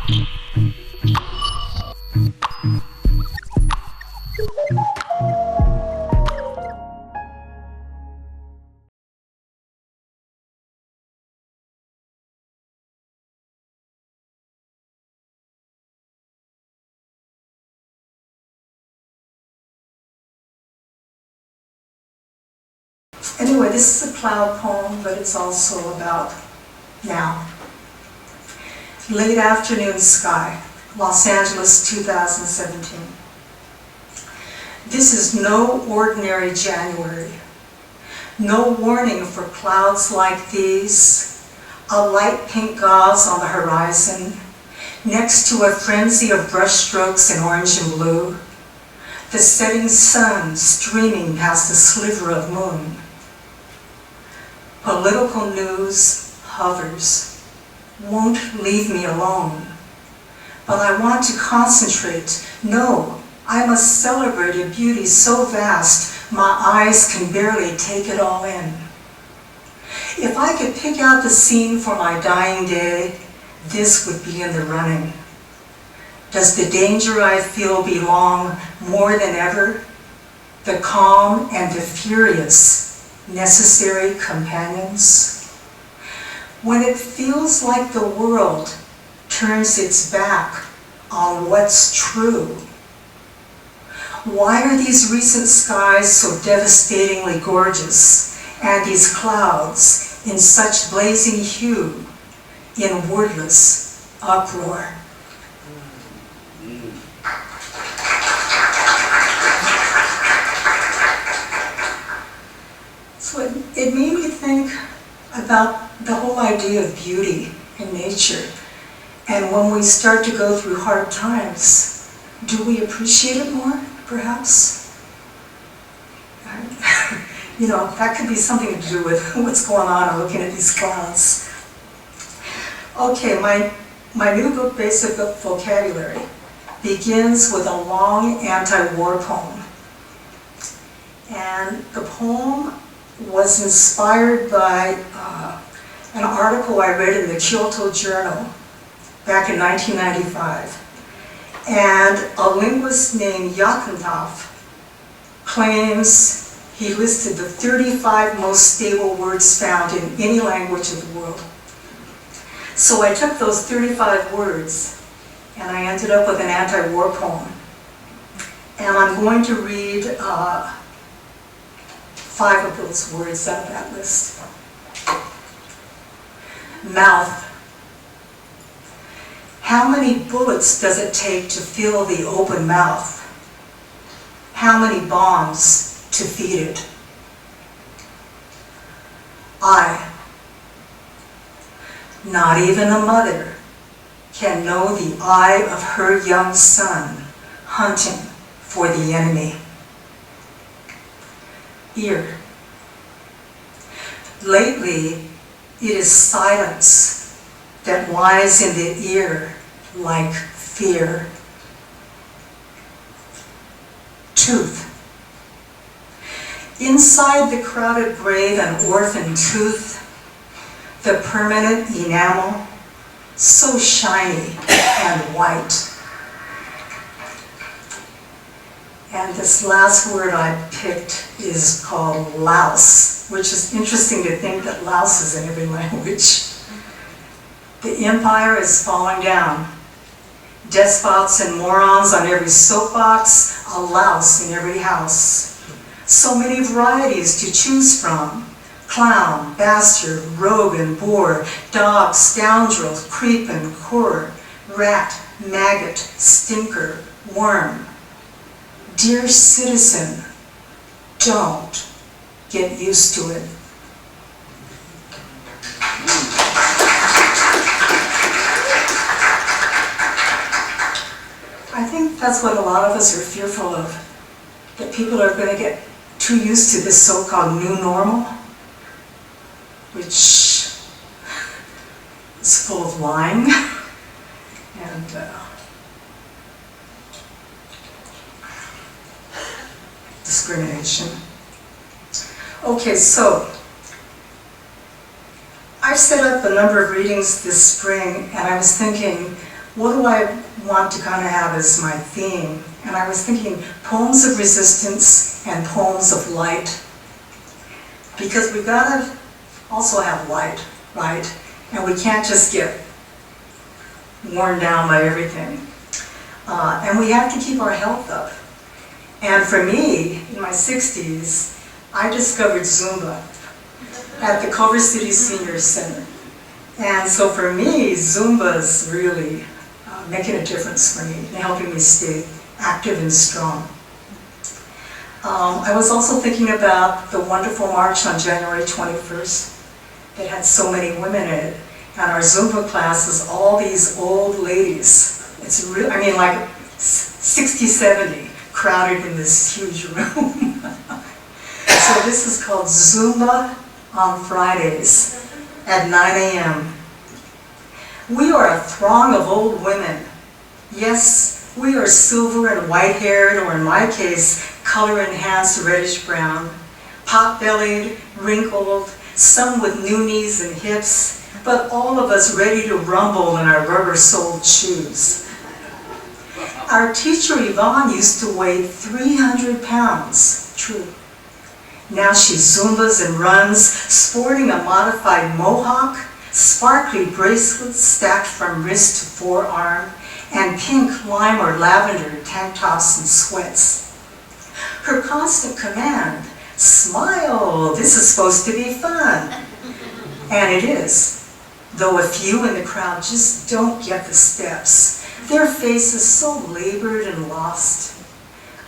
Anyway, this is a cloud poem, but it's also about now. Late afternoon sky, Los Angeles, 2017. This is no ordinary January. No warning for clouds like these. A light pink gauze on the horizon, next to a frenzy of brushstrokes in orange and blue. The setting sun streaming past a sliver of moon. Political news hovers, won't leave me alone. But I want to concentrate. No, I must celebrate a beauty so vast, my eyes can barely take it all in. If I could pick out the scene for my dying day, this would be in the running. Does the danger I feel belong more than ever? The calm and the furious, necessary companions? When it feels like the world turns its back on what's true, why are these recent skies so devastatingly gorgeous, and these clouds in such blazing hue, in wordless uproar? So it made me think about the whole idea of beauty in nature. And when we start to go through hard times, do we appreciate it more, perhaps? You know, that could be something to do with what's going on and looking at these clouds. Okay, my new book, Basic Vocabulary, begins with a long anti-war poem. And the poem was inspired by an article I read in the Kyoto Journal back in 1995. And a linguist named Yakundov claims he listed the 35 most stable words found in any language of the world. So I took those 35 words and I ended up with an anti-war poem. And I'm going to read 5 of those words out of that list. Mouth. How many bullets does it take to fill the open mouth? How many bombs to feed it? Eye. Not even a mother can know the eye of her young son hunting for the enemy. Ear. Lately, it is silence that lies in the ear like fear. Tooth. Inside the crowded grave, an orphan tooth, the permanent enamel, so shiny and white. And this last word I picked is called louse, which is interesting to think that louse is in every language. The empire is falling down. Despots and morons on every soapbox, a louse in every house. So many varieties to choose from. Clown, bastard, rogue and boor, dog, scoundrel, creep and cur, rat, maggot, stinker, worm. Dear citizen, don't get used to it. I think that's what a lot of us are fearful of, that people are going to get too used to this so-called new normal, which is full of lying and discrimination. Okay, so I've set up a number of readings this spring, and I was thinking, what do I want to kind of have as my theme? And I was thinking poems of resistance and poems of light. Because we gotta also have light, right? And we can't just get worn down by everything. And we have to keep our health up. And for me, in my 60s, I discovered Zumba at the Culver City Senior Center. And so for me, Zumba's really making a difference for me and helping me stay active and strong. I was also thinking about the wonderful march on January 21st that had so many women in it. And our Zumba class is all these old ladies. It's really, I mean, like 60, 70 crowded in this huge room. So this is called Zumba on Fridays at 9 a.m. We are a throng of old women. Yes, we are silver and white-haired, or in my case, color-enhanced reddish-brown, pot-bellied, wrinkled, some with new knees and hips, but all of us ready to rumble in our rubber-soled shoes. Our teacher Yvonne used to weigh 300 pounds, true. Now she Zumbas and runs, sporting a modified mohawk, sparkly bracelets stacked from wrist to forearm, and pink, lime, or lavender tank tops and sweats. Her constant command, smile, this is supposed to be fun. And it is, though a few in the crowd just don't get the steps. Their faces so labored and lost.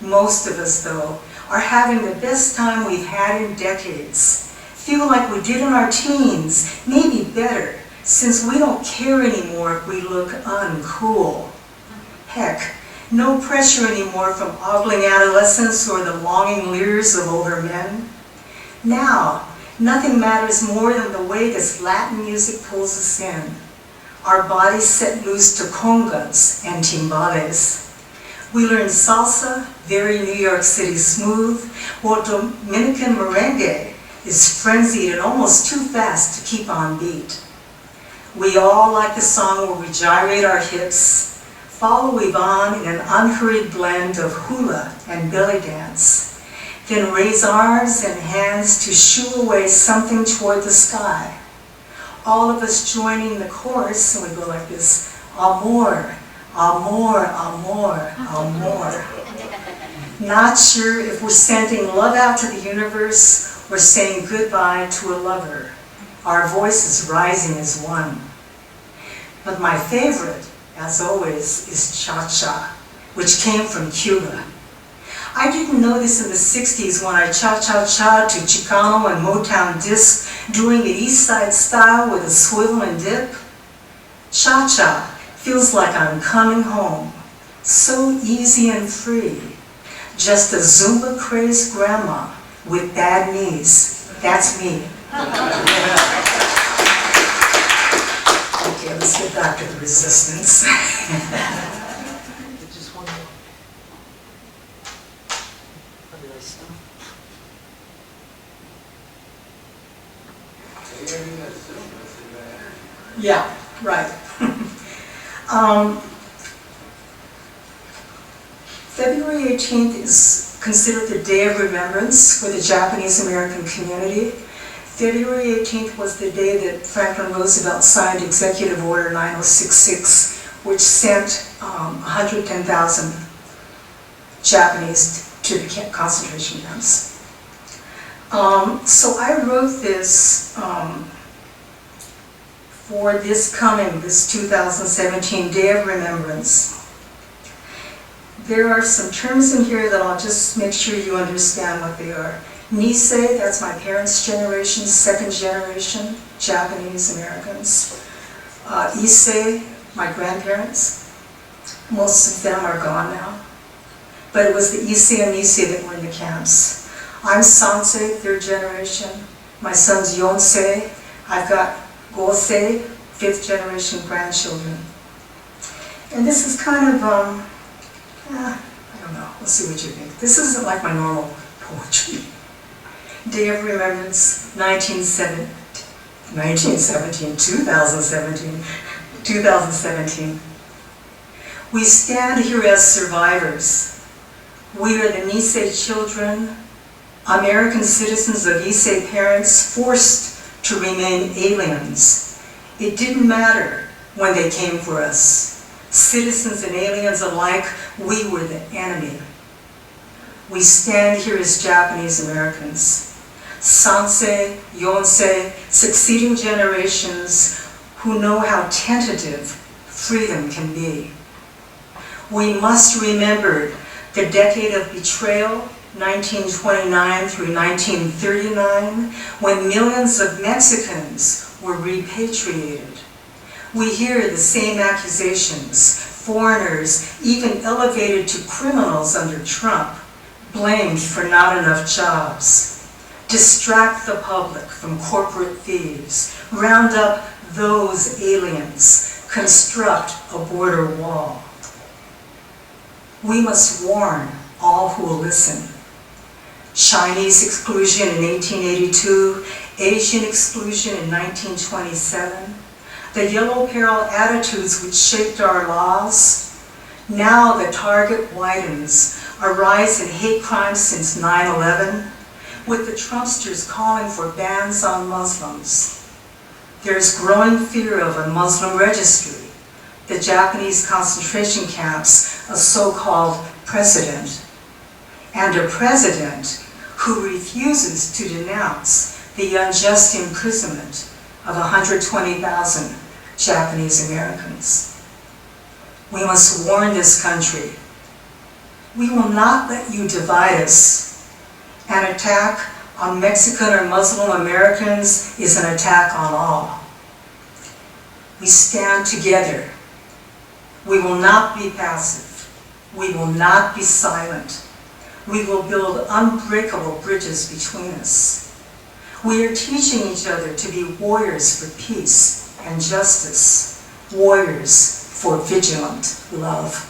Most of us, though, are having the best time we've had in decades. Feel like we did in our teens, maybe better, since we don't care anymore if we look uncool. Heck, no pressure anymore from ogling adolescence or the longing leers of older men. Now, nothing matters more than the way this Latin music pulls us in. Our bodies set loose to congas and timbales. We learn salsa, very New York City smooth, while Dominican merengue is frenzied and almost too fast to keep on beat. We all like the song where we gyrate our hips, follow Yvonne in an unhurried blend of hula and belly dance, then raise arms and hands to shoo away something toward the sky. All of us joining the chorus, and we go like this, amor, amor, amor, amor. Not sure if we're sending love out to the universe or saying goodbye to a lover. Our voices rising as one. But my favorite, as always, is cha-cha, which came from Cuba. I didn't know this in the 60s when I cha-cha-cha to Chicano and Motown disc, doing it East Side style with a swivel and dip. Cha-cha feels like I'm coming home, so easy and free. Just a Zumba-crazed grandma with bad knees. That's me. Okay, let's get back to the resistance. Just one more. How did I stop? Yeah, right. February 18th is considered the Day of Remembrance for the Japanese-American community. February 18th was the day that Franklin Roosevelt signed Executive Order 9066, which sent 110,000 Japanese to the concentration camps. So I wrote this for this 2017 Day of Remembrance. There are some terms in here that I'll just make sure you understand what they are. Nisei, that's my parents' generation, second generation, Japanese Americans. Issei, my grandparents. Most of them are gone now. But it was the Issei and Nisei that were in the camps. I'm Sansei, third generation. My son's Yonsei. I've got Gosei, fifth generation grandchildren. And this is kind of, I don't know, we'll see what you think. This isn't like my normal poetry. Day of Remembrance, 2017. We stand here as survivors. We are the Nisei children, American citizens of Issei parents forced to remain aliens. It didn't matter when they came for us. Citizens and aliens alike, we were the enemy. We stand here as Japanese Americans, Sansei, Yonsei, succeeding generations who know how tentative freedom can be. We must remember the decade of betrayal, 1929 through 1939, when millions of Mexicans were repatriated. We hear the same accusations, foreigners even elevated to criminals under Trump, blamed for not enough jobs. Distract the public from corporate thieves, round up those aliens, construct a border wall. We must warn all who will listen. Chinese exclusion in 1882, Asian exclusion in 1927, the yellow peril attitudes which shaped our laws. Now the target widens, a rise in hate crimes since 9/11, with the Trumpsters calling for bans on Muslims. There's growing fear of a Muslim registry, the Japanese concentration camps, a so-called precedent, and a president who refuses to denounce the unjust imprisonment of 120,000 Japanese Americans. We must warn this country. We will not let you divide us. An attack on Mexican or Muslim Americans is an attack on all. We stand together. We will not be passive. We will not be silent. We will build unbreakable bridges between us. We are teaching each other to be warriors for peace and justice, warriors for vigilant love.